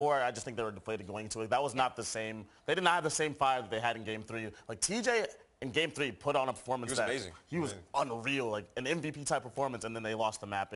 Or I just think they were deflated going into it. That was not the same. They did not have the same fire that they had in Game 3. Like TJ in Game 3 put on a performance He was amazing. He was unreal, like an MVP type performance, and then they lost the map.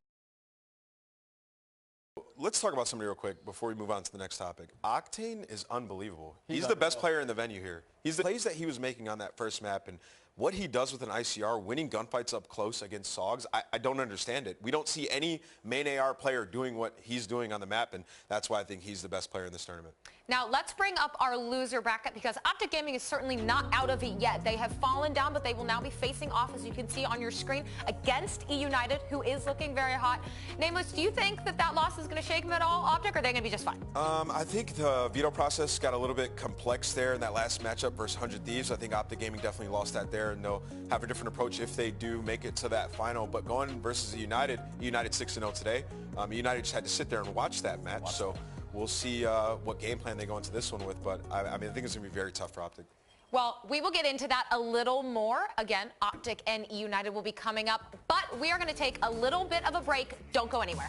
Let's talk about somebody real quick before we move on to the next topic. Octane is unbelievable. He's the best player in the venue here. He's the plays that he was making on that first map, and what he does with an ICR, winning gunfights up close against Sogs, I don't understand it. We don't see any main AR player doing what he's doing on the map, and that's why I think he's the best player in this tournament. Now, let's bring up our loser bracket because Optic Gaming is certainly not out of it yet. They have fallen down, but they will now be facing off, as you can see on your screen, against E United, who is looking very hot. Nameless, do you think that loss is going to shake them at all, Optic, or are they going to be just fine? I think the veto process got a little bit complex there in that last matchup versus 100 Thieves. I think Optic Gaming definitely lost that there, and they'll have a different approach if they do make it to that final. But going versus United 6-0 today. United just had to sit there and watch that match. So we'll see what game plan they go into this one with. But I mean, I think it's going to be very tough for Optic. Well, we will get into that a little more. Again, Optic and E United will be coming up. But we are going to take a little bit of a break. Don't go anywhere.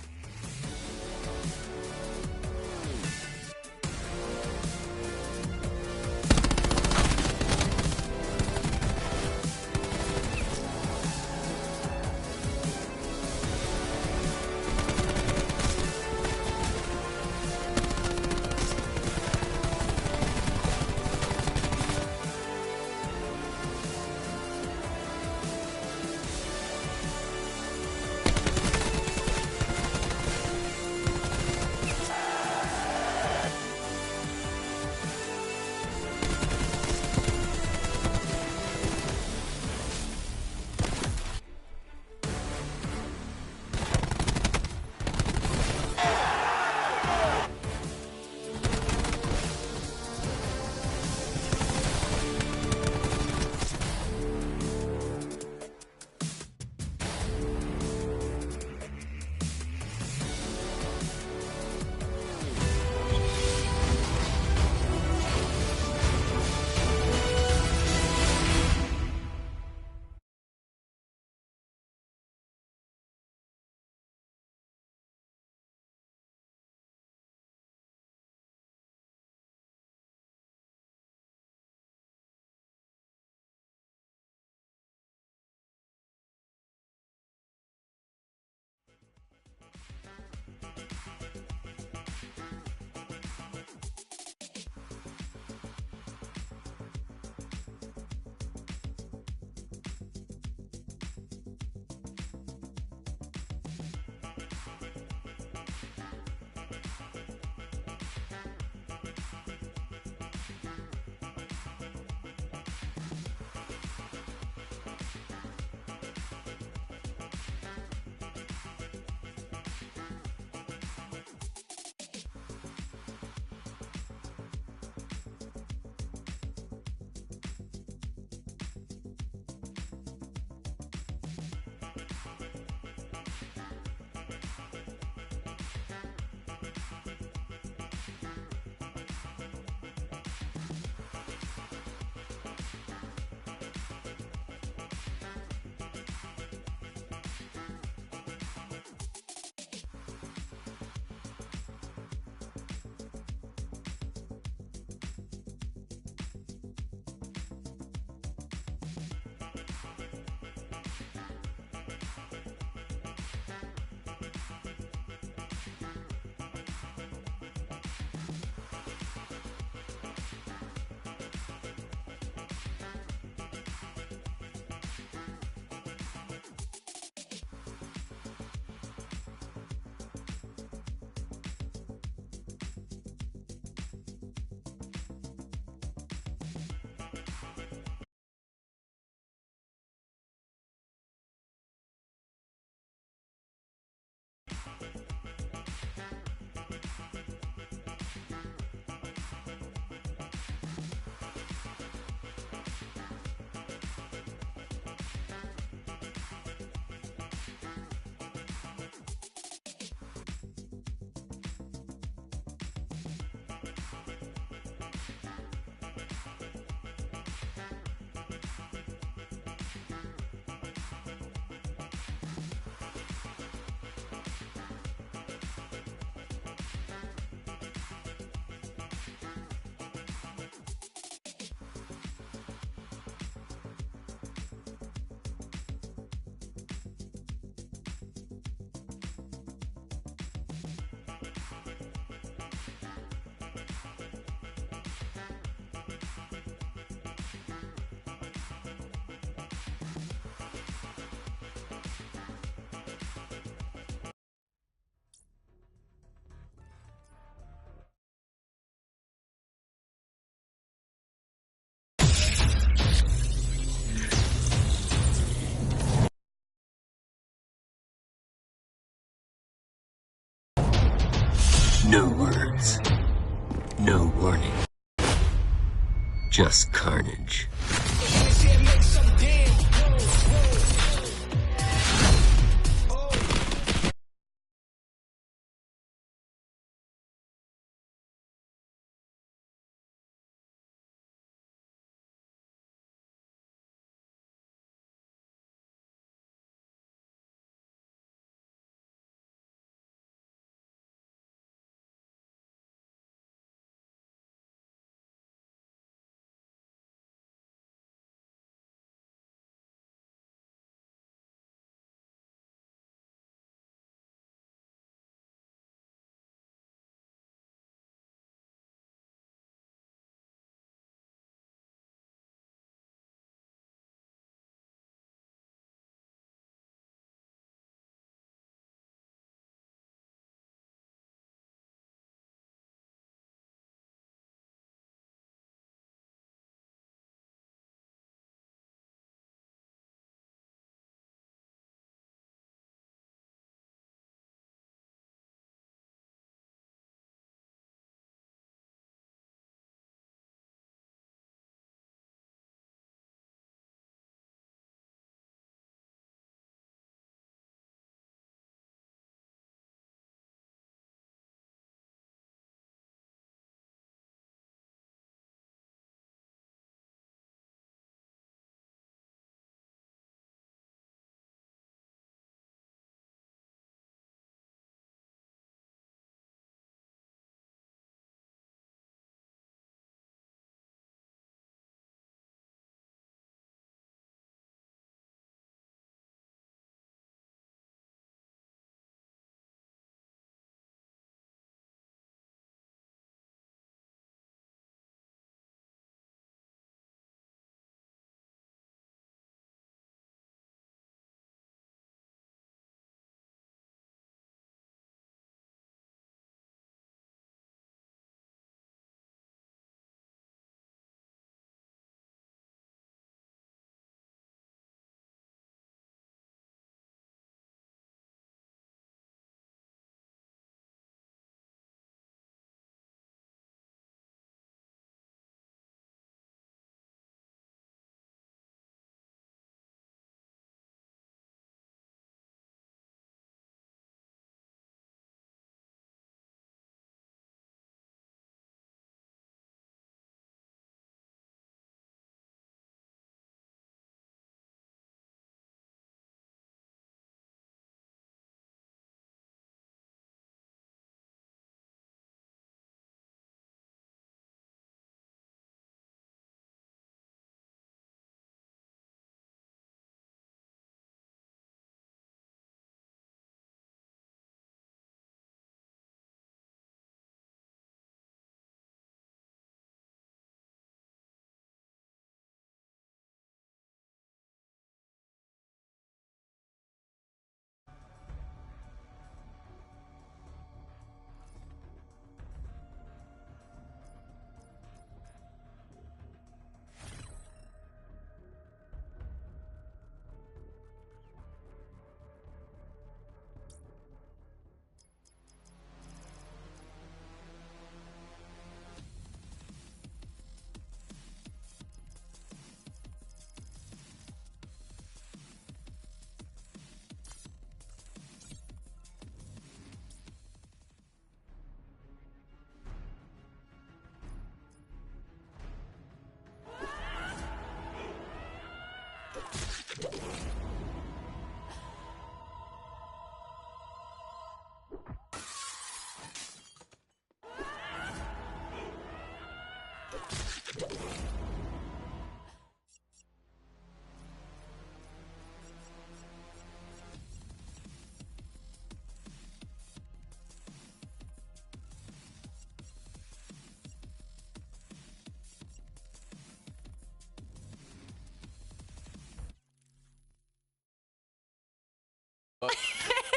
No words. No warning. Just carnage.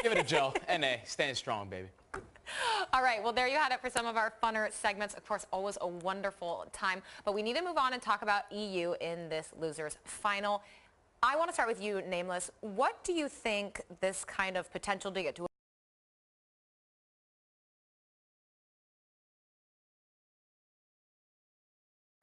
Give it a Joe. NA. Stand strong, baby. All right, well, there you had it for some of our funner segments. Of course, always a wonderful time. But we need to move on and talk about EU in this losers final. I want to start with you, Nameless. What do you think this kind of potential to get to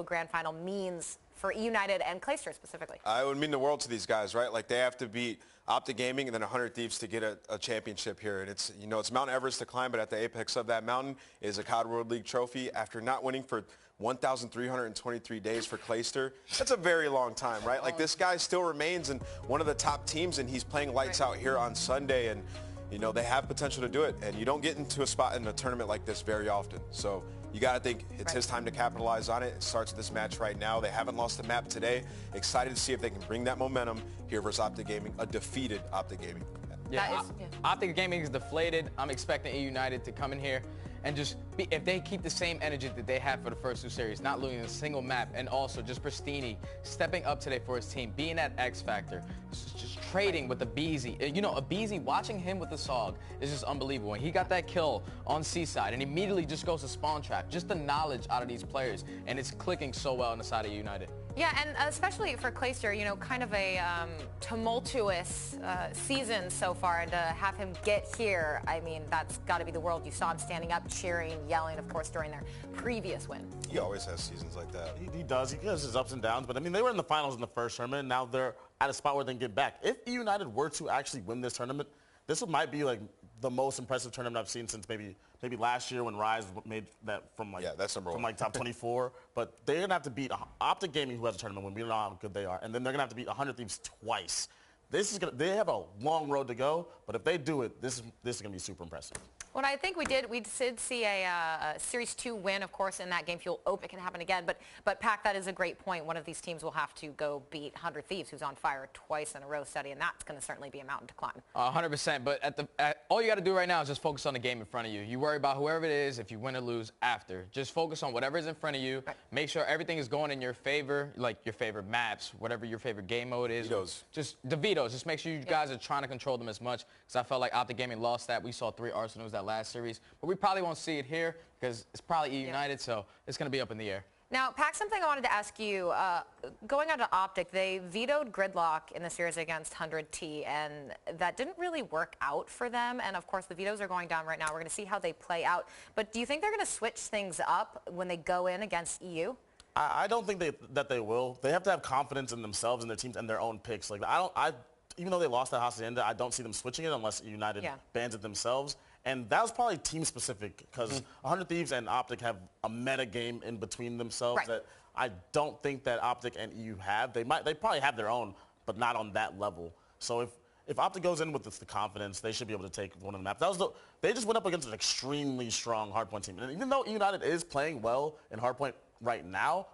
Grand Final means for E United and Clayster specifically. It would mean the world to these guys, right? Like they have to beat Optic Gaming and then 100 Thieves to get a championship here. And it's, you know, it's Mount Everest to climb, but at the apex of that mountain is a COD World League trophy. After not winning for 1,323 days for Clayster, that's a very long time, right? Like this guy still remains in one of the top teams, and he's playing lights out here on Sunday. And, you know, they have potential to do it. And you don't get into a spot in a tournament like this very often. So you got to think it's his time to capitalize on it. It starts this match right now. They haven't lost the map today. Excited to see if they can bring that momentum here versus Optic Gaming, a defeated Optic Gaming. Yeah, Optic Gaming is deflated. I'm expecting E United to come in here and just be, if they keep the same energy that they had for the first two series, not losing a single map, and also just Pristini stepping up today for his team, being that X factor, just trading with the Beezy. You know, a Beezy, watching him with the SOG is just unbelievable. When he got that kill on Seaside and immediately just goes to spawn trap, just the knowledge out of these players, and it's clicking so well on the side of United. Yeah, and especially for Clayster, you know, kind of a tumultuous season so far, and to have him get here, I mean, that's got to be the world. You saw him standing up, cheering, yelling, of course, during their previous win. He always has seasons like that. He does. He has his ups and downs, but I mean, they were in the finals in the first tournament, and now they're at a spot where they can get back. If E United were to actually win this tournament, this might be like the most impressive tournament I've seen since maybe last year when Rise made that from like that's number one. From like top 24. But they're gonna have to beat Optic Gaming, who has a tournament win. We don't know how good they are, and then they're gonna have to beat 100 Thieves twice. They have a long road to go, but if they do it, this is gonna be super impressive. Well, I think we did see a Series 2 win, of course, in that game. Fuel. Hope it can happen again. But Pac, that is a great point. One of these teams will have to go beat 100 Thieves, who's on fire twice in a row, Steady, and that's going to certainly be a mountain to climb. 100%. But all you got to do right now is just focus on the game in front of you. You worry about whoever it is, if you win or lose after. Just focus on whatever is in front of you. Right. Make sure everything is going in your favor, like your favorite maps, whatever your favorite game mode is. Vetoes. Just the vetoes. Just make sure you guys are trying to control them as much, because I felt like Optic Gaming lost that. We saw 3 Arsenals that last series. But we probably won't see it here because it's probably E United, so it's going to be up in the air. Now, Pac, something I wanted to ask you. Going on to Optic, they vetoed Gridlock in the series against 100T, and that didn't really work out for them. And, of course, the vetoes are going down right now. We're going to see how they play out. But do you think they're going to switch things up when they go in against EU? I don't think that they will. They have to have confidence in themselves and their teams and their own picks. Like even though they lost that Hacienda, I don't see them switching it unless United bans it themselves. And that was probably team-specific because 100 Thieves and Optic have a meta game in between themselves that I don't think that Optic and EU have. They probably have their own, but not on that level. So if Optic goes in with the confidence, they should be able to take one of the maps. They just went up against an extremely strong Hardpoint team. And even though United is playing well in Hardpoint right now,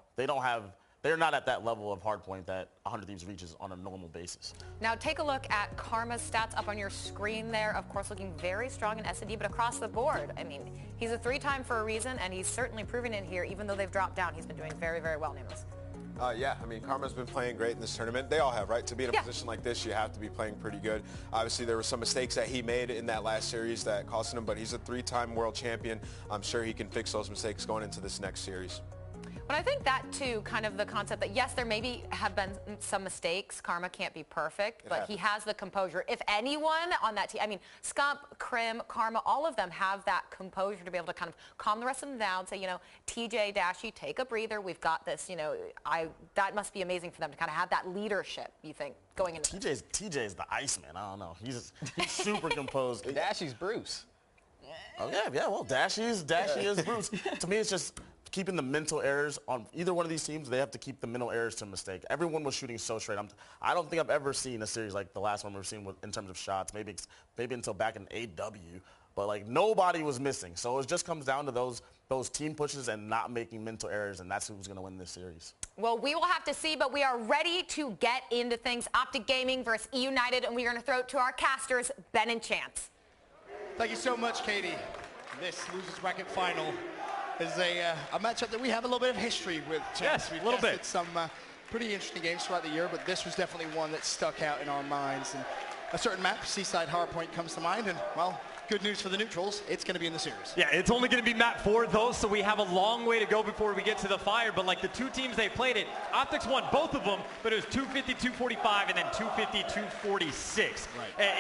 they're not at that level of Hardpoint that 100 Thieves reaches on a normal basis. Now take a look at Karma's stats up on your screen there. Of course, looking very strong in S&D, but across the board. I mean, he's a 3-time for a reason, and he's certainly proven it here. Even though they've dropped down, he's been doing very, very well, Nameless. Yeah, I mean, Karma's been playing great in this tournament. They all have, right? To be in a position like this, you have to be playing pretty good. Obviously, there were some mistakes that he made in that last series that cost him, but he's a 3-time world champion. I'm sure he can fix those mistakes going into this next series. But I think that, too, kind of the concept that, yes, there maybe have been some mistakes. Karma can't be perfect, but he has the composure. If anyone on that team, I mean, Scump, Krim, Karma, all of them have that composure to be able to kind of calm the rest of them down, say, you know, TJ, Dashy, take a breather. We've got this, you know, that must be amazing for them to kind of have that leadership, you think, going into TJ is the Iceman. I don't know. He's super composed. Dashy's Bruce. Oh, yeah, well, Dashy is Bruce. To me, it's just keeping the mental errors on either one of these teams. They have to keep the mental errors to mistake. Everyone was shooting so straight. I don't think I've ever seen a series like the last one we've seen in terms of shots, maybe until back in AW. But, like, nobody was missing. So it just comes down to those team pushes and not making mental errors, and that's who's going to win this series. Well, we will have to see, but we are ready to get into things. Optic Gaming versus E United, and we're going to throw it to our casters, Ben and Chance. Thank you so much, Katie. This losers bracket final is a matchup that we have a little bit of history with. Yes, we've a little bit. Some pretty interesting games throughout the year, but this was definitely one that stuck out in our minds. And a certain map, Seaside Hardpoint, comes to mind, and, well, good news for the neutrals, it's going to be in the series. Yeah, it's only going to be map 4, though, so we have a long way to go before we get to the fire. But like the two teams they played it, Optics won both of them, but it was 250-245 and then 250-246. Right.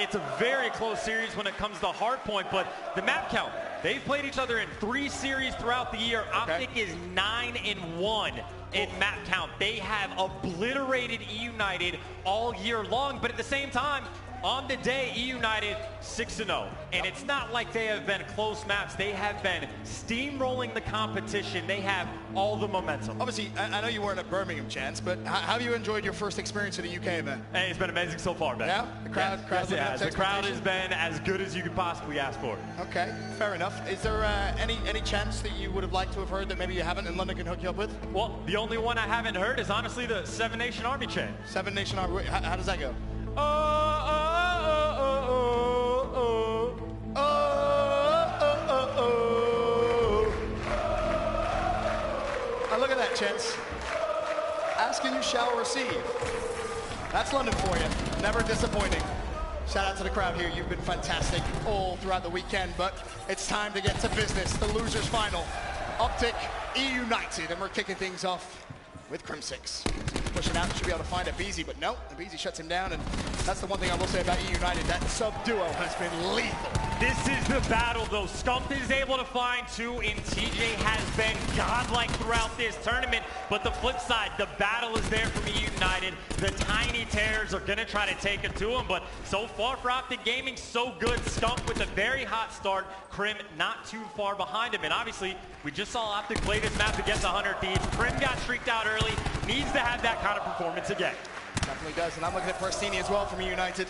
It's a very close series when it comes to Hardpoint, but the map count, They've played each other in 3 series throughout the year. Optic is 9-1 in map count. They have obliterated E United all year long, but at the same time, on the day, E United 6-0. And it's not like they have been close maps. They have been steamrolling the competition. They have all the momentum. Obviously, I know you weren't at Birmingham, Chance, but how have you enjoyed your first experience at a UK event? Hey, it's been amazing so far, Ben. Yeah? The crowd, yes, the crowd has been as good as you could possibly ask for. Okay, fair enough. Is there any chance that you would have liked to have heard that maybe you haven't and London can hook you up with? Well, the only one I haven't heard is honestly the 7 Nation Army chant. 7 Nation Army, how does that go? Look at that, Chance. Ask and you shall receive. That's London for you. Never disappointing. Shout out to the crowd here. You've been fantastic all throughout the weekend, but it's time to get to business. The losers final. Optic, E United, and we're kicking things off with Crim6. Pushing out, should be able to find Abizi, but no, Abizi shuts him down, and that's the one thing I will say about E United. That sub-duo has been lethal. This is the battle, though. Scump is able to find 2, and TJ has been godlike throughout this tournament. But the flip side, the battle is there from E United. The Tiny Terrors are going to try to take it to him, but so far for Optic Gaming, so good. Scump with a very hot start. Crim not too far behind him, and obviously, we just saw Optic play this map against 100 Thieves. Crim got streaked out early, needs to have that kind of performance again. Definitely does, and I'm looking at Prestini as well from E United.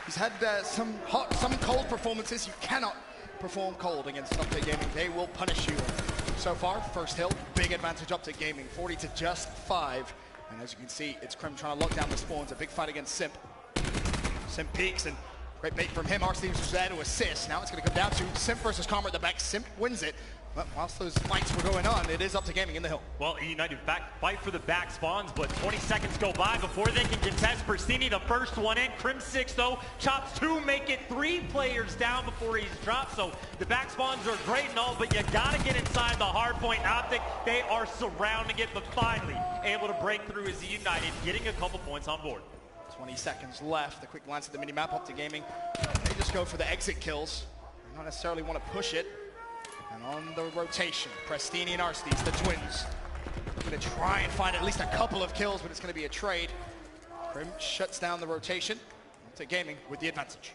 He's had some hot, some cold performances. You cannot perform cold against Optic Gaming. They will punish you. So far, first hill, big advantage Optic Gaming, 40 to just 5. And as you can see, it's Crim trying to lock down the spawns. A big fight against Simp. Simp peeks, and great bait from him. Arsteves was there to assist. Now it's going to come down to Simp versus Karma at the back. Simp wins it. But whilst those fights were going on, it is up to Gaming in the hill. Well, United fight for the back spawns, but 20 seconds go by before they can contest. Prestini, the first one in. Crim6, though, chops 2, make it 3 players down before he's dropped. So the back spawns are great and all, but you got to get inside the hard point. Optic, they are surrounding it, but finally able to break through as United, getting a couple points on board. 20 seconds left. A quick glance at the mini-map. Up to Gaming. They just go for the exit kills. They don't necessarily want to push it. And on the rotation, Prestini and Arsteves, the twins. Going to try and find at least a couple of kills, but it's going to be a trade. Crim shuts down the rotation. Up to Gaming with the advantage.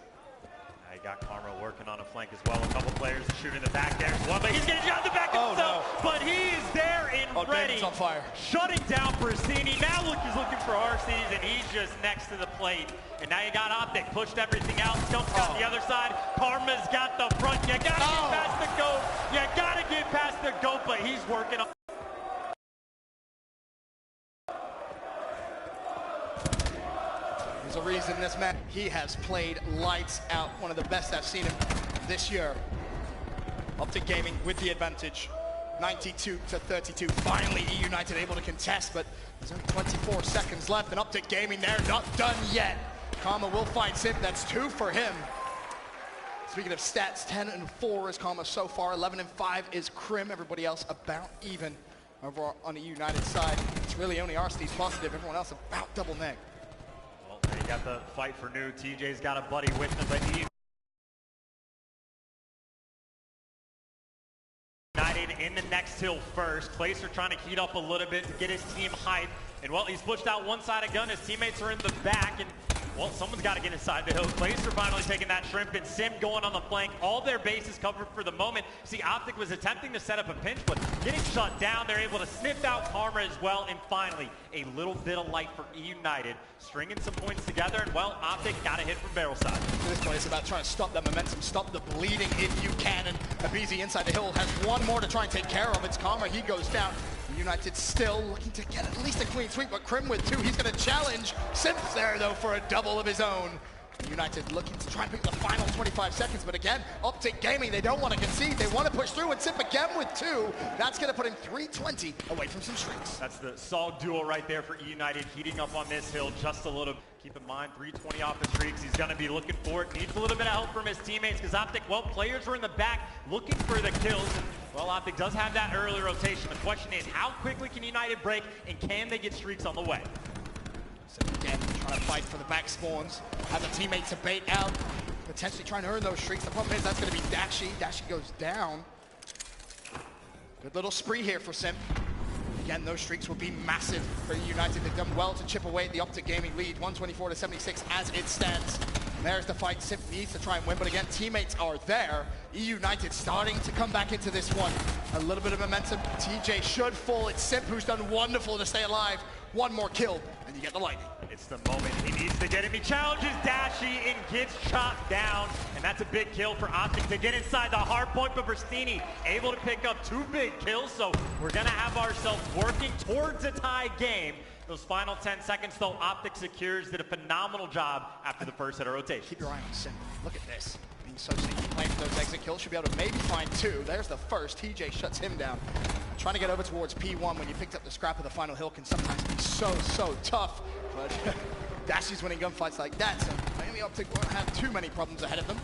Now you got Karma working on a flank as well. A couple players shooting the back there as well, but he's getting shot in the back himself. No. But he is there and ready. Gaming's on fire. Shutting down Prestini. Now he's looking for Arsteves, and he's just next to the plate. And now you got Optic, pushed everything out. Stump's got the other side. Karma's got the front. You gotta get past the goat. You gotta get past the goat, but he's working on. There's a reason this man, he has played lights out. One of the best I've seen him this year. Optic Gaming with the advantage. 92 to 32. Finally, E United able to contest, but there's only 24 seconds left, and Optic Gaming, they're not done yet. Karma will find Simp. That's 2 for him. Speaking of stats, 10-4 is Karma so far. 11-5 is Crim. Everybody else about even over on the United side. It's really only Arsteves positive. Everyone else about double neg. Well, they got the fight for new. TJ's got a buddy with him, but United in the next hill first. Placer trying to heat up a little bit to get his team hyped. And well, he's pushed out one side of gun. His teammates are in the back, and well, someone's got to get inside the hill. Placer finally taking that shrimp, and Sim going on the flank. All their bases covered for the moment. See, Optic was attempting to set up a pinch, but getting shut down. They're able to sniff out Karma as well, and finally, a little bit of light for E United, stringing some points together, and well, Optic got a hit from barrel side. This play is about trying to stop that momentum, stop the bleeding if you can, and Abizi inside the hill has one more to try and take care of. It's Karma, he goes down. United still looking to get at least a clean sweep, but Crim with 2, he's going to challenge. Simps there, though, for a double of his own. United looking to try and pick the final 25 seconds, but again, Optic Gaming, they don't want to concede. They want to push through, and Simp again with 2. That's going to put him 320 away from some streaks. That's the solid duel right there for E United, heating up on this hill just a little. Keep in mind, 320 off the streaks. He's going to be looking for it. Needs a little bit of help from his teammates because Optic, well, players are in the back looking for the kills. And, well, Optic does have that early rotation. The question is, how quickly can United break, and can they get streaks on the way? So again, trying to fight for the back spawns. Have the teammates to bait out. The potentially trying to earn those streaks. The problem is that's going to be Dashy. Dashy goes down. Good little spree here for Simp. Again, those streaks will be massive for United. They've done well to chip away at the Optic Gaming lead, 124-76 as it stands. There's the fight. Simp needs to try and win, but again, teammates are there. United starting to come back into this one. A little bit of momentum. TJ should fall. It's Simp who's done wonderful to stay alive. One more kill, and you get the lightning. It's the moment he needs to get him. He challenges Dashy and gets chopped down. And that's a big kill for Optic to get inside the hard point, but Bristini able to pick up 2 big kills. So we're going to have ourselves working towards a tie game. Those final 10 seconds, though, Optic secures did a phenomenal job after the first hit of rotation. Keep your eye on Simp. Look at this. Being so sneaky, playing for those exit kills. Should be able to maybe find 2. There's the first. TJ shuts him down. Trying to get over towards P1 when you picked up the scrap of the final hill can sometimes be so tough. But Dashy's winning gunfights like that, so maybe Optic won't have too many problems ahead of them.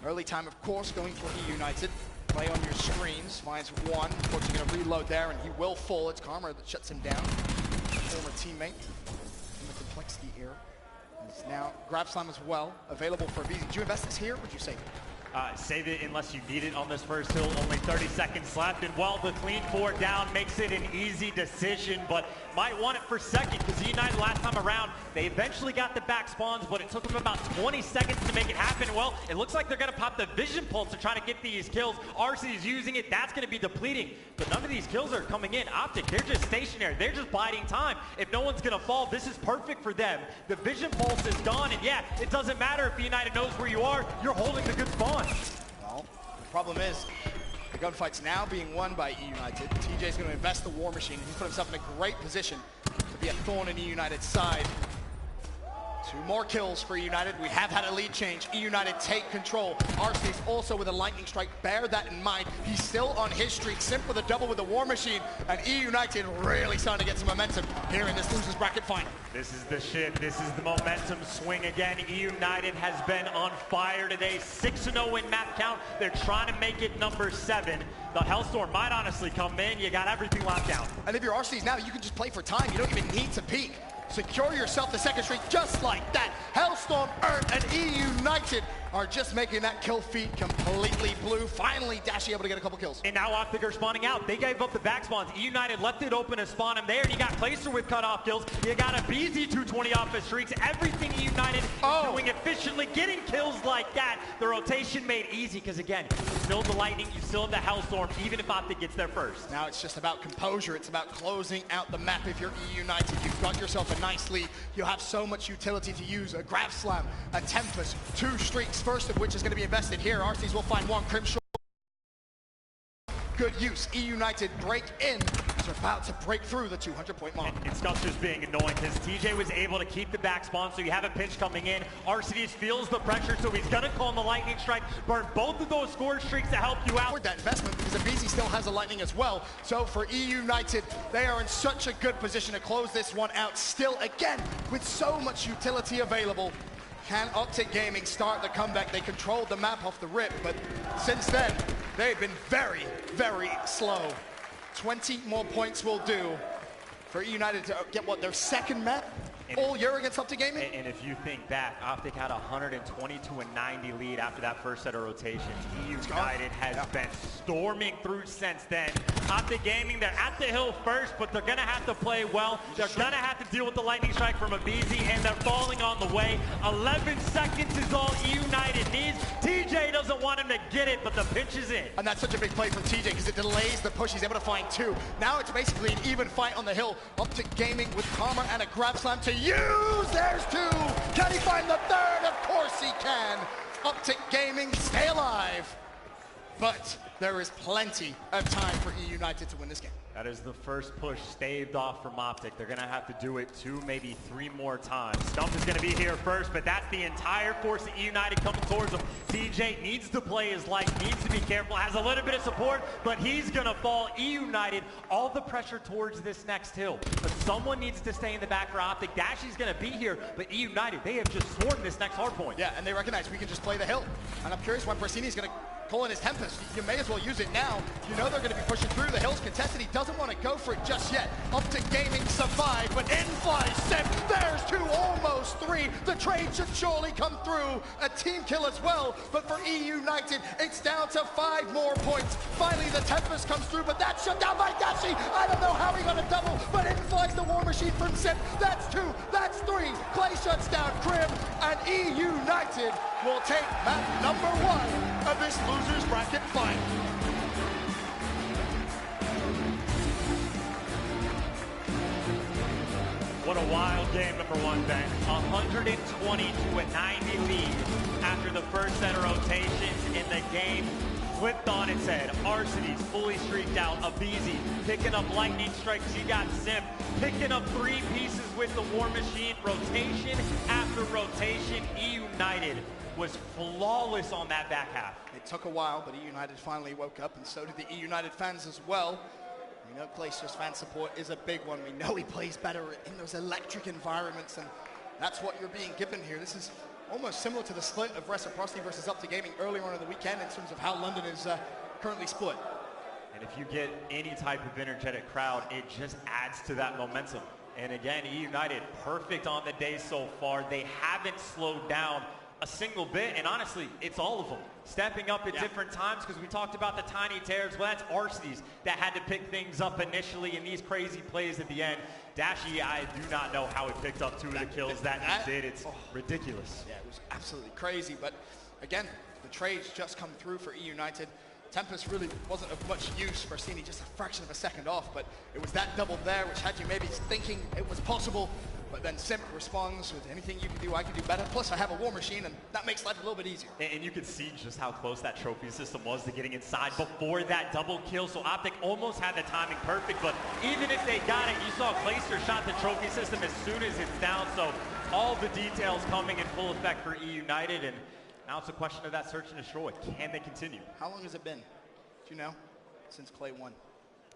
Early time, of course, going for E United. Play on your screens. Finds 1. Unfortunately, going to reload there, and he will fall. It's Karma that shuts him down. Former teammate in the complexity era. Is now Grab Slam as well, available for BZ. Did you invest this here, or would you save it? Save it unless you need it on this first hill. Only 30 seconds left, and while the clean 4 down makes it an easy decision, but might want it for second, because United last time around, they eventually got the back spawns, but it took them about 20 seconds to make it happen. Well, it looks like they're going to pop the vision pulse to try to get these kills. RC is using it. That's going to be depleting, but none of these kills are coming in. Optic, they're just stationary. They're just biding time. If no one's going to fall, this is perfect for them. The vision pulse is gone, and yeah, it doesn't matter if United knows where you are. You're holding the good spawn. Well, the problem is, the gunfight's now being won by E United. TJ's going to invest the War Machine. He's put himself in a great position to be a thorn in E United's side. 2 more kills for E United. We have had a lead change. E United take control. RC's also with a lightning strike. Bear that in mind. He's still on his streak. Simp with a double with the War Machine. And E United really starting to get some momentum here in this losers bracket final. This is the shift. This is the momentum swing again. E United has been on fire today. 6-0 in map count. They're trying to make it number 7. The Hellstorm might honestly come in. You got everything locked down. And if you're RC's now, you can just play for time. You don't even need to peek. Secure yourself the second streak just like that. Hellstorm earned, and E United are just making that kill feed completely blue. Finally, Dashy able to get a couple kills. And now Optic are spawning out. They gave up the back spawns. E United left it open to spawn him there. And you got Placer with cutoff kills. You got a BZ 220 off his streaks. Everything E United is doing efficiently, getting kills like that. The rotation made easy because, again, you still have the Lightning, you still have the Hellstorm, even if Optic gets there first. Now it's just about composure. It's about closing out the map. If you're E United, you've got yourself a nice lead. You have so much utility to use. A Grab Slam, a Tempest, 2 streaks, first of which is going to be invested here. RCs will find 1. Crimson. Good use. E United break in. They're about to break through the 200-point mark. And Scuff's just being annoying because TJ was able to keep the back spawn, so you have a pinch coming in. RCDs feels the pressure, so he's going to call him the lightning strike. Burn both of those score streaks to help you out. That investment because the BZ still has a lightning as well. So for E United, they are in such a good position to close this one out. Still, again, with so much utility available. Can Optic Gaming start the comeback? They controlled the map off the rip, but since then, they've been very slow. 20 more points will do for E United to get what, their second map all year against Optic Gaming? And if you think back, Optic had a 120-90 lead after that first set of rotations. E United has been storming through since then. Optic Gaming, they're at the hill first, but they're going to have to play well. They're going to have to deal with the lightning strike from a BZ, and they're falling on the way. 11 seconds is all E United needs. TJ doesn't want him to get it, but the pinch is in. And that's such a big play from TJ because it delays the push. He's able to find 2. Now it's basically an even fight on the hill. Optic Gaming with Karma and a Grab Slam to use. There's 2. Can he find the 3rd? Of course he can. Optic Gaming stay alive. But there is plenty of time for E United to win this game. That is the first push staved off from Optic. They're going to have to do it 2, maybe 3 more times. Stump is going to be here first, but that's the entire force of E United coming towards him. TJ needs to play his life, needs to be careful, has a little bit of support, but he's going to fall. E United, all the pressure towards this next hill. But someone needs to stay in the back for Optic. Dashy's going to be here, but E United, they have just swarmed this next hard point. Yeah, and they recognize we can just play the hill. And I'm curious when Brasini's going to pull in his Tempest. You may as well use it now. You know they're going to be pushing through. The hill's contested. He doesn't want to go for it just yet. Optic Gaming survived, but in flies Simp. There's 2 almost those 3. The trade should surely come through. A team kill as well, but for E United, it's down to 5 more points. Finally, the Tempest comes through, but that's shut down by Dashi. I don't know how he got a double, but in flies the War Machine from Simp. That's 2, that's 3. Clay shuts down Crim, and E United will take map number 1 of this losers bracket final. What a wild game, number 1, Ben. 120 to a 90 lead after the first set of rotations in the game. Flipped on its head. Arseny's fully streaked out. Abizi picking up lightning strikes. You got Simp picking up 3 pieces with the War Machine. Rotation after rotation. E United was flawless on that back half. It took a while, but E United finally woke up, and so did the E United fans as well. We know Glaciers fan support is a big one. We know he plays better in those electric environments, and that's what you're being given here. This is almost similar to the split of Reciprocity versus Up to Gaming earlier on in the weekend in terms of how London is currently split. And if you get any type of energetic crowd, it just adds to that momentum. And again, E United, perfect on the day so far. They haven't slowed down a single bit, and honestly, it's all of them. Stepping up at different times, because we talked about the tiny tears. Well, that's Arseny's that had to pick things up initially in these crazy plays at the end. Dashi, I do not know how he picked up 2 of the kills that he did. It's ridiculous. Yeah, it was absolutely crazy, but again, the trades just come through for E United. Tempest really wasn't of much use for Cini, just a fraction of a second off, but it was that double there which had you maybe thinking it was possible. But then Simp responds with anything you can do, I can do better. Plus, I have a War Machine, and that makes life a little bit easier. And you could see just how close that trophy system was to getting inside before that double kill. So Optic almost had the timing perfect, but even if they got it, you saw Clayster shot the trophy system as soon as it's down. So all the details coming in full effect for E United, and now it's a question of that search and destroy. Can they continue? How long has it been, do you know, since Clay won?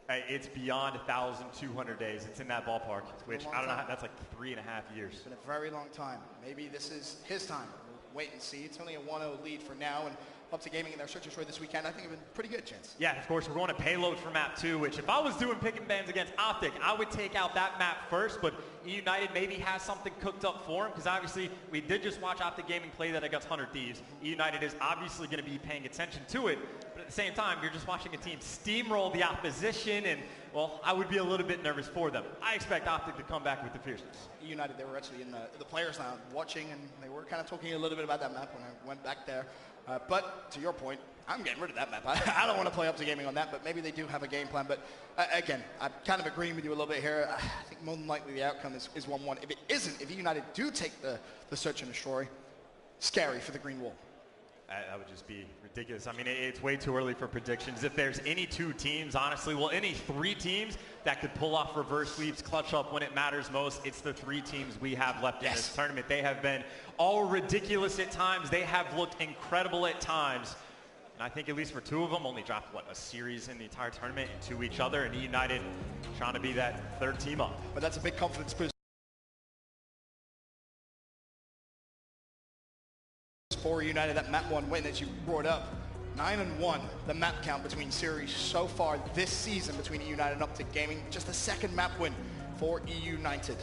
It's beyond 1,200 days. It's in that ballpark, which I don't know, that's like 3.5 years. It's been a very long time. Maybe this is his time. We'll wait and see. It's only a 1-0 lead for now, and Up to Gaming in their search and destroy this weekend, I think it's a pretty good chance. Yeah, of course, we're going to payload for map 2, which if I was doing pick and bans against Optic, I would take out that map first, but E United maybe has something cooked up for him, because obviously we did just watch Optic Gaming play that against 100 Thieves. E United is obviously going to be paying attention to it, but at the same time, you're just watching a team steamroll the opposition, and, well, I would be a little bit nervous for them. I expect Optic to come back with the fierceness. E United, they were actually in the players' lounge watching, and they were kind of talking a little bit about that map when I went back there. But to your point, I'm getting rid of that map. I don't want to play Up to Gaming on that, but maybe they do have a game plan. But again, I'm kind of agreeing with you a little bit here. I think more than likely the outcome is 1-1. If it isn't, if United do take the search and destroy, scary for the Green Wall. That would just be ridiculous. I mean, it's way too early for predictions. If there's any 2 teams, honestly, well, any 3 teams that could pull off reverse sweeps, clutch up when it matters most, it's the 3 teams we have left in this tournament. They have been all ridiculous at times. They have looked incredible at times. And I think at least for 2 of them, only dropped, what, a series in the entire tournament into each other, and E United trying to be that 3rd team up. But that's a big confidence boost for United, that map 1 win that you brought up. 9-1, the map count between series so far this season between E United and Up to Gaming. Just the 2nd map win for E United.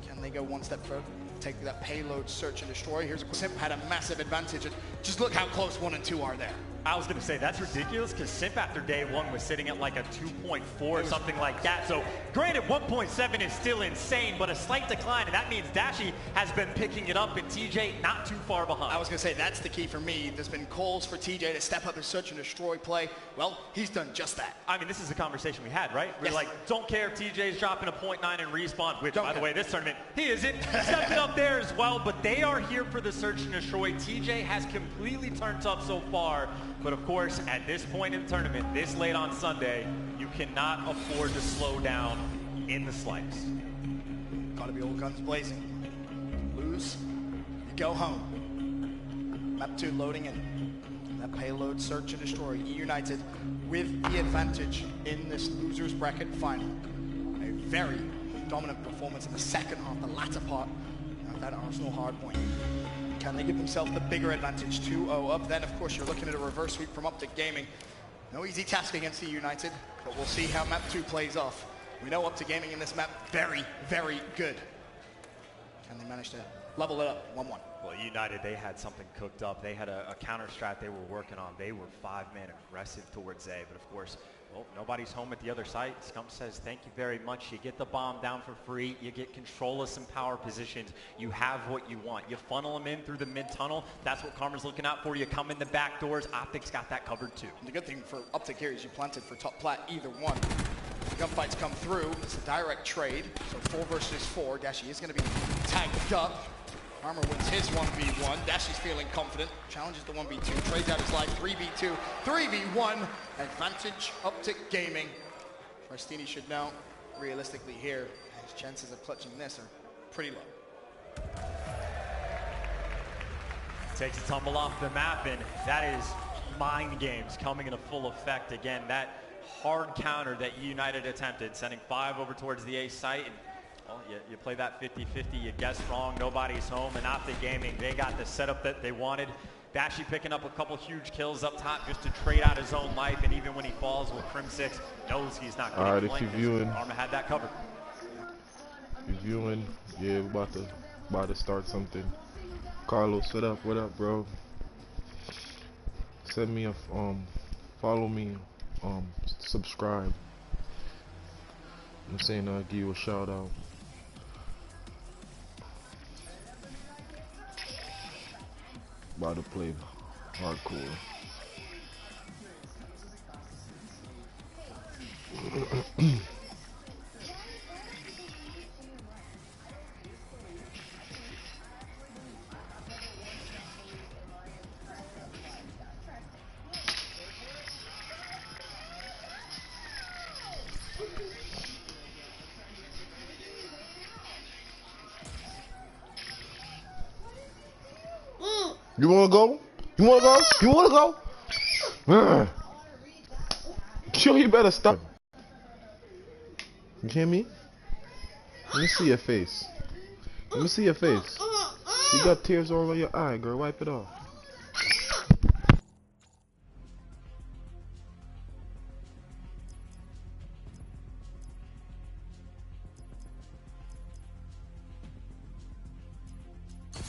Can they go one step further? Take that payload, search and destroy. Here's a Simp had a massive advantage, and just look how close 1 and 2 are there. I was going to say, that's ridiculous, because Simp after day 1 was sitting at like a 2.4 or something like that. So granted, 1.7 is still insane, but a slight decline, and that means Dashi has been picking it up, and TJ not too far behind. I was going to say, that's the key for me. There's been calls for TJ to step up his search and destroy play. Well, he's done just that. I mean, this is a conversation we had, right? We're like, don't care if TJ's dropping a 0.9 in respawn, which, by the way, this tournament, he isn't. Stepping up there as well, but they are here for the search and destroy. TJ has completely turned up so far. But of course, at this point in the tournament, this late on Sunday, you cannot afford to slow down in the slightest. Gotta be all guns blazing. Lose, you go home. Map 2 loading in. That payload, search and destroy. E United with the advantage in this losers bracket final. A very dominant performance in the second half, the latter part of that Arsenal hardpoint. Can they give themselves the bigger advantage? 2-0 up. Then, of course, you're looking at a reverse sweep from Up to Gaming. No easy task against E United, but we'll see how map 2 plays off. We know Up to Gaming in this map, very, very good. Can they manage to level it up 1-1. Well, United, they had something cooked up. They had a counter strat they were working on. They were 5-man aggressive towards A, but of course, well, nobody's home at the other site. Scum says, thank you very much. You get the bomb down for free. You get control of some power positions. You have what you want. You funnel them in through the mid-tunnel. That's what Karma's looking out for. You come in the back doors. Optic's got that covered too. The good thing for Optic here is you planted for top plat either one. Gunfights come through. It's a direct trade. So 4 versus 4. Dashi is going to be tagged up. Karma wins his 1v1. Dashi's feeling confident. Challenges the 1v2. Trades out his life. 3v2. 3v1. Advantage Optic Gaming. Prestini should know, realistically here, his chances of clutching this are pretty low. Takes a tumble off the map, and that is mind games coming into full effect again. That hard counter that United attempted, sending 5 over towards the A site. And, well, you play that 50-50, you guess wrong, nobody's home, and Optic Gaming, they got the setup that they wanted. Dashi picking up a couple huge kills up top just to trade out his own life, and even when he falls with Crim 6, knows he's not going to if you're viewing, Karma had that covered. If you're viewing, yeah, we're about to start something. Carlos, what up, bro? Send me a follow me, subscribe. I'm saying I'll give you a shout out. About to play hardcore. You wanna go? You wanna go? You wanna go? Sure, you better stop. You hear me? Let me see your face. Let me see your face. You got tears all over your eye, girl. Wipe it off.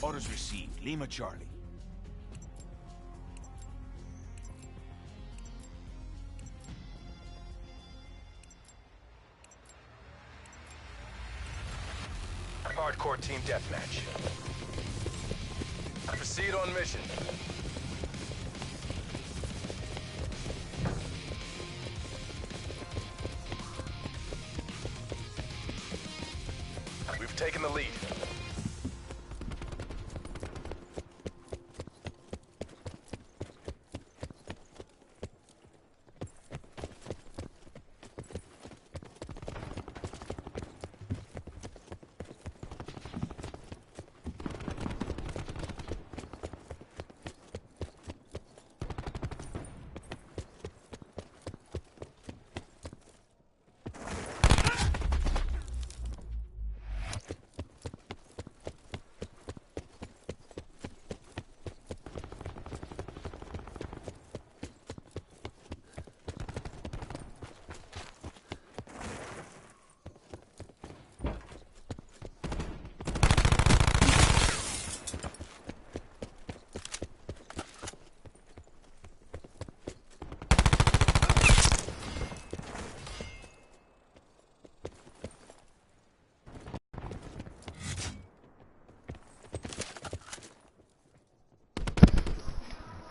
Orders received. Lima Charlie. Hardcore team deathmatch. Proceed on mission. We've taken the lead.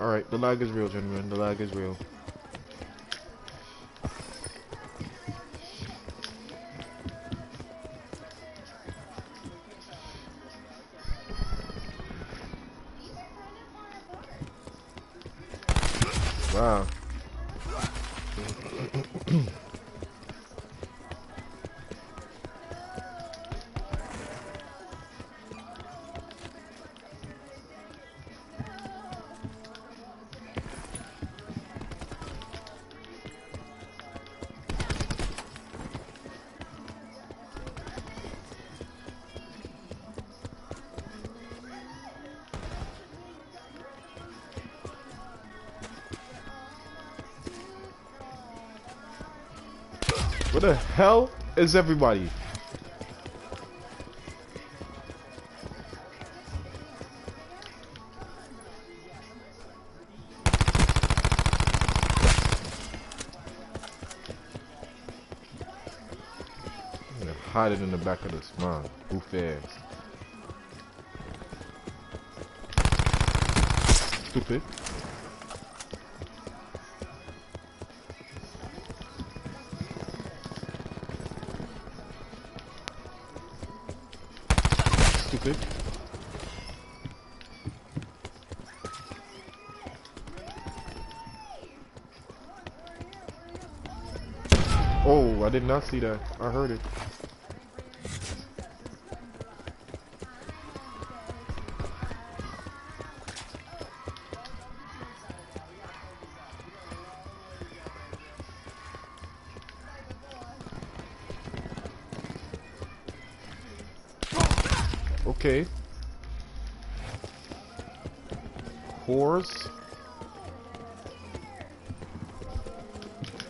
Alright, the lag is real, gentlemen. The lag is real. Wow. Where the hell is everybody? hiding in the back of this man. Goofy ass. Stupid. Stupid. Oh, I did not see that. I heard it. Okay. Whores.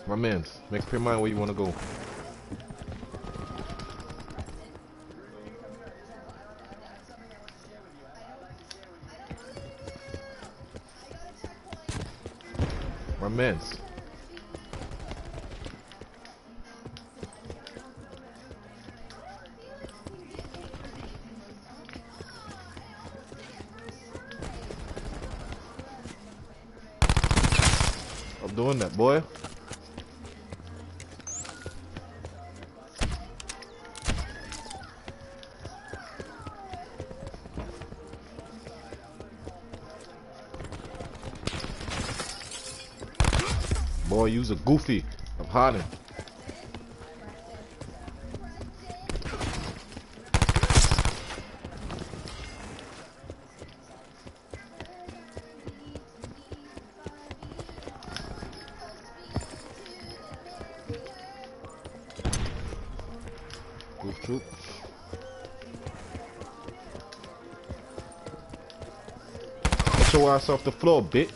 My mans, make up your mind where you want to go. My mans. I'm doing that, boy. Boy, you's a goofy. I'm hiding. Goof troop. Get your ass off the floor, bitch.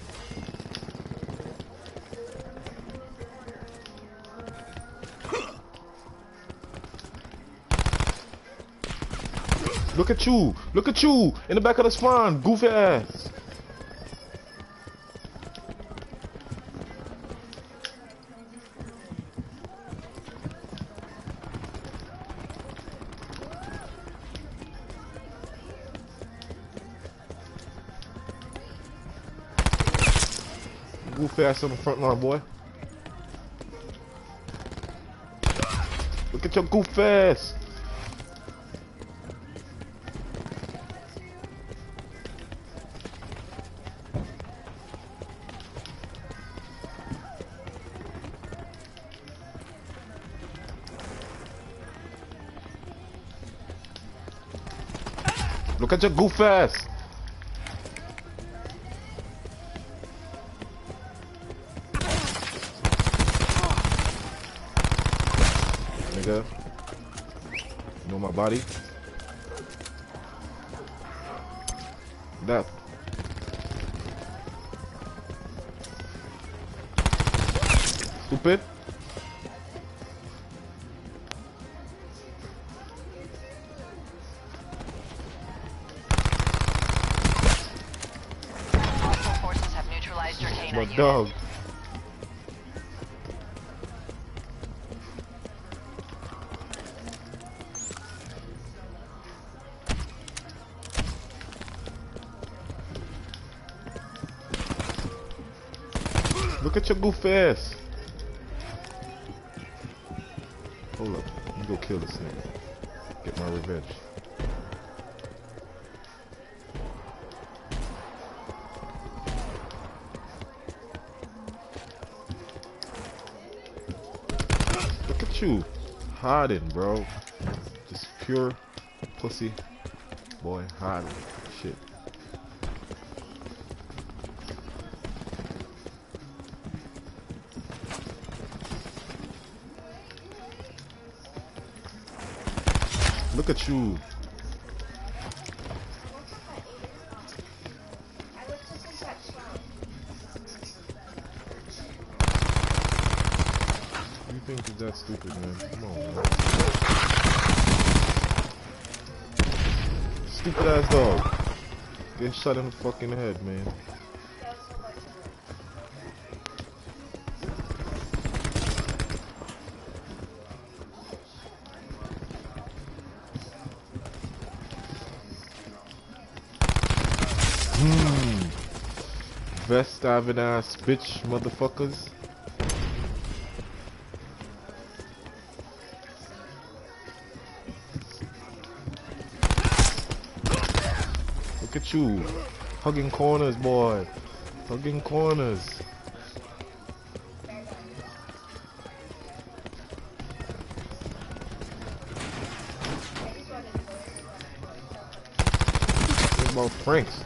Look at you! Look at you! In the back of the spawn, goofy ass! Goofy ass on the front line, boy. Look at your goof ass! Look at your goof ass! Nigga. You know my body? That. Stupid. My dog. Look at your goof ass. Hold up. Let me go kill this nigga. Get my revenge. You hiding, bro. Just pure pussy boy hiding shit. Look at you. You think he's that stupid, man? Come on, man. Stupid ass dog. Get shot in the fucking head, man. Vest having ass bitch motherfuckers. Look at you. Hugging corners, boy. Hugging corners. What about Franks?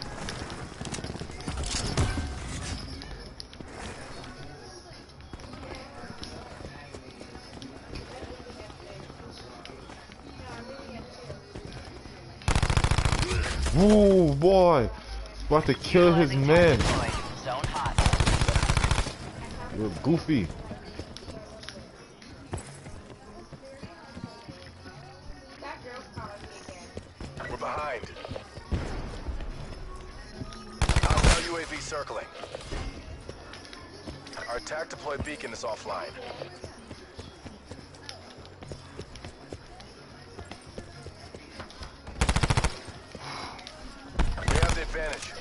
Ooh, boy. About to kill his man. You're goofy. We're behind. Hostile UAV circling. Our attack deployed beacon is offline. We have the advantage.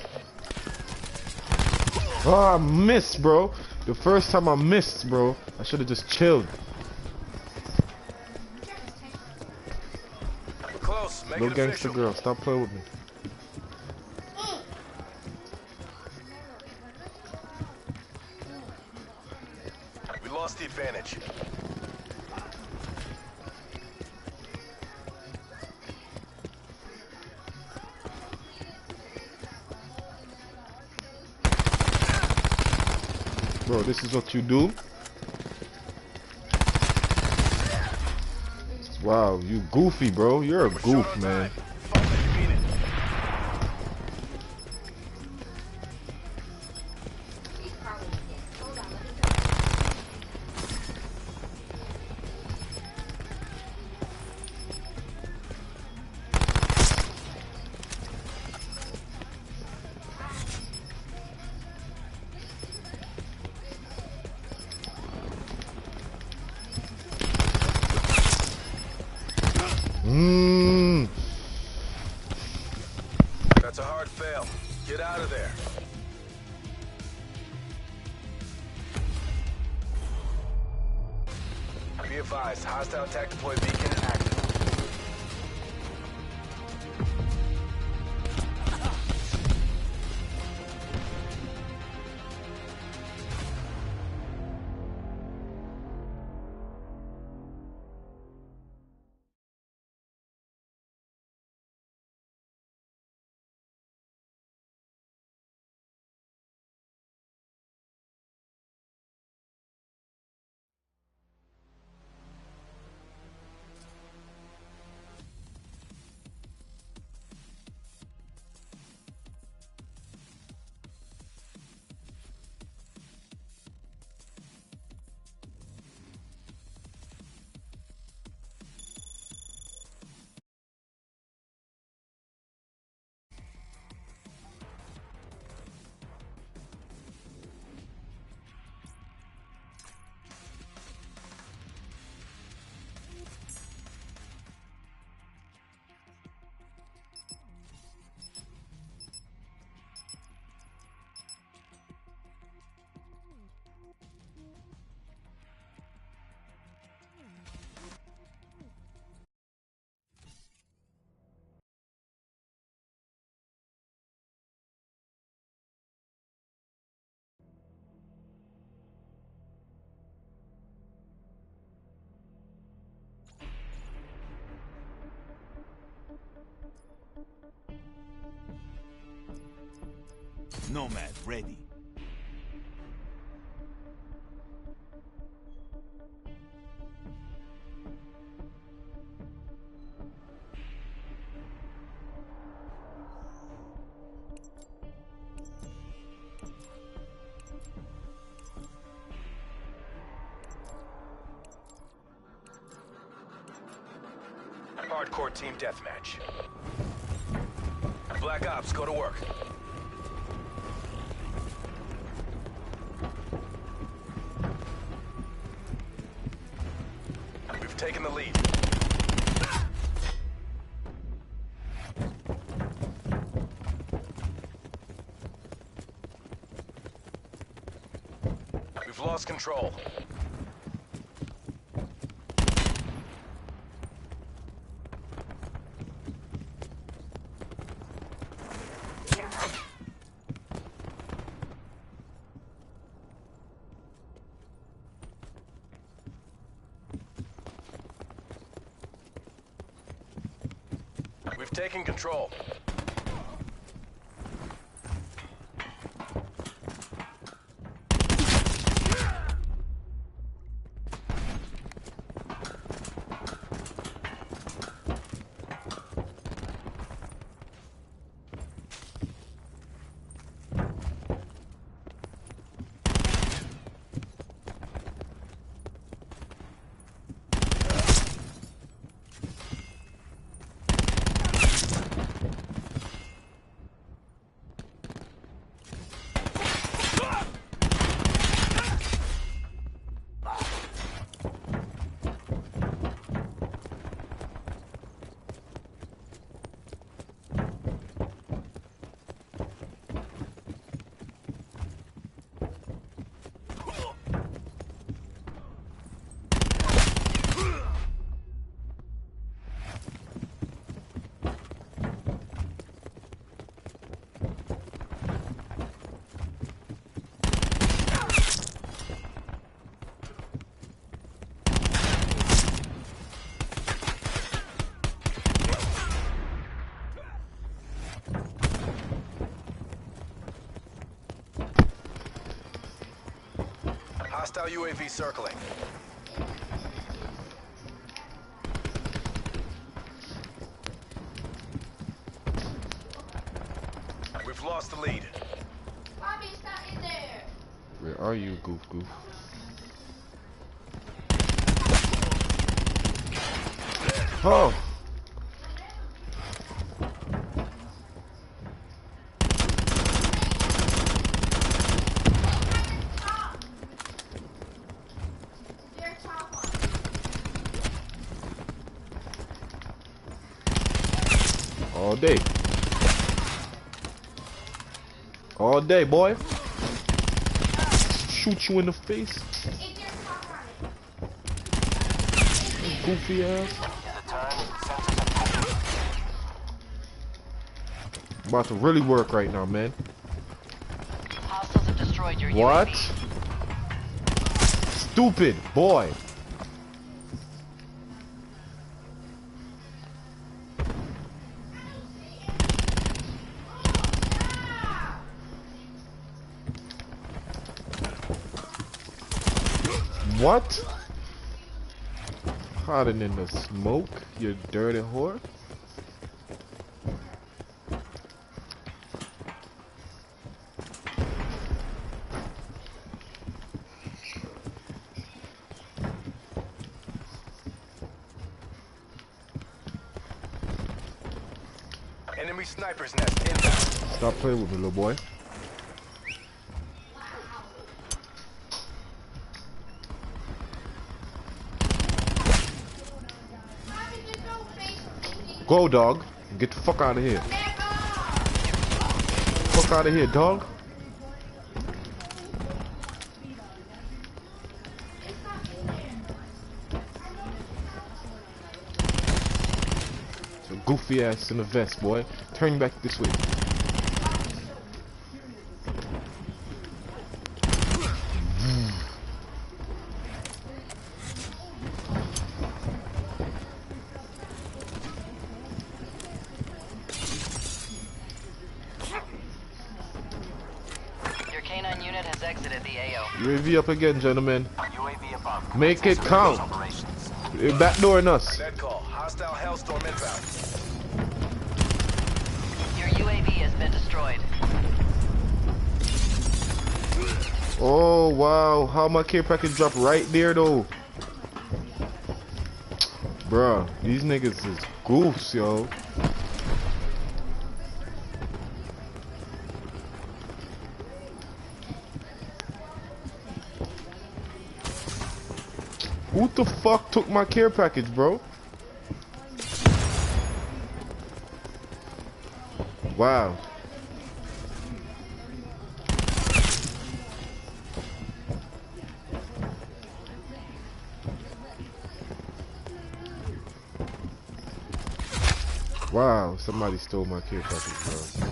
Oh, I missed, bro. The first time I missed, bro. I should have just chilled. We're close. Make Little it gangster official. girl, stop playing with me. We lost the advantage. Bro, this is what you do? Wow, you goofy, bro. You're a goof, man. That's a hard fail. Get out of there. Be advised, hostile attack deployed beacon active. Nomad ready. Hardcore team deathmatch. Black Ops, go to work. We've taken the lead. lost control. We've taken control. Hostile UAV circling. We've lost the lead. Bobby's not in there. Where are you, goof? Oh! All day. All day, boy. Shoot you in the face. Goofy ass. About to really work right now, man. Hostiles have destroyed your what? UAV. Stupid boy. What? Hiding in the smoke, you dirty whore. Enemy sniper's nest inbound. Stop playing with me, little boy. Go, dog. Get the fuck out of here. Fuck out of here, dog. So goofy ass in the vest, boy. Turn back this way. UAV up again, gentlemen. Make it count. Backdooring us. Hostile Hellstorm inbound. Your UAV has been destroyed. Oh wow, how my care package dropped right there though. Bruh, these niggas is goofs, yo. Who the fuck took my care package, bro? Wow. Wow, somebody stole my care package, bro.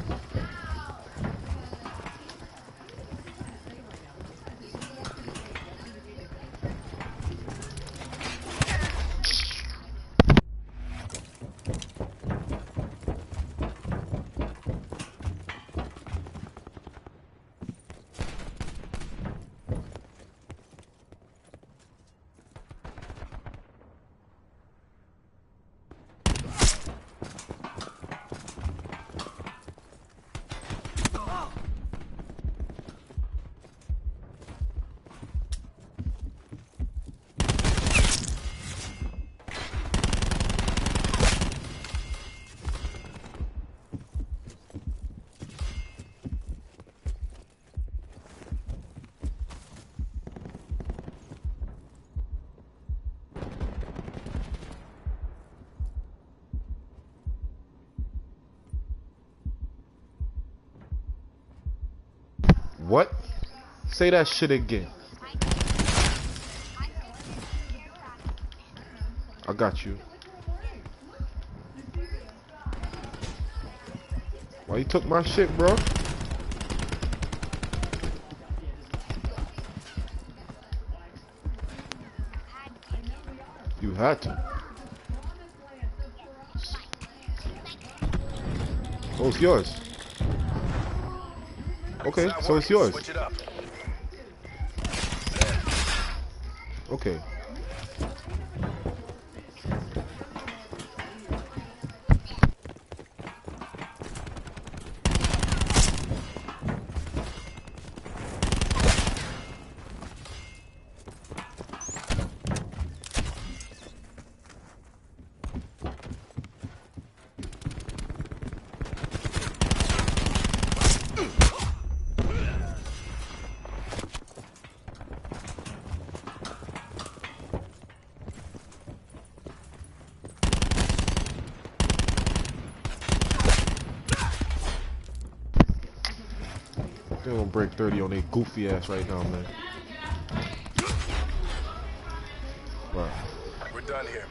What? Say that shit again. I got you. Why you took my shit, bro? You had to. Oh, it's yours. Okay, so it's yours. Switch it up. Okay. They're gonna break 30 on their goofy ass right now, man. Wow. We're done here.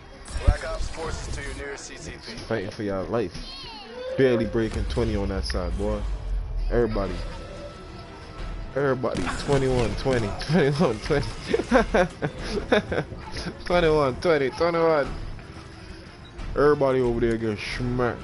Black Ops forces to your nearest CCP. Fighting for your life. Barely breaking 20 on that side, boy. Everybody. Everybody. 21, 20, 21, 20. 21, 20, 21. Everybody over there getting smacked.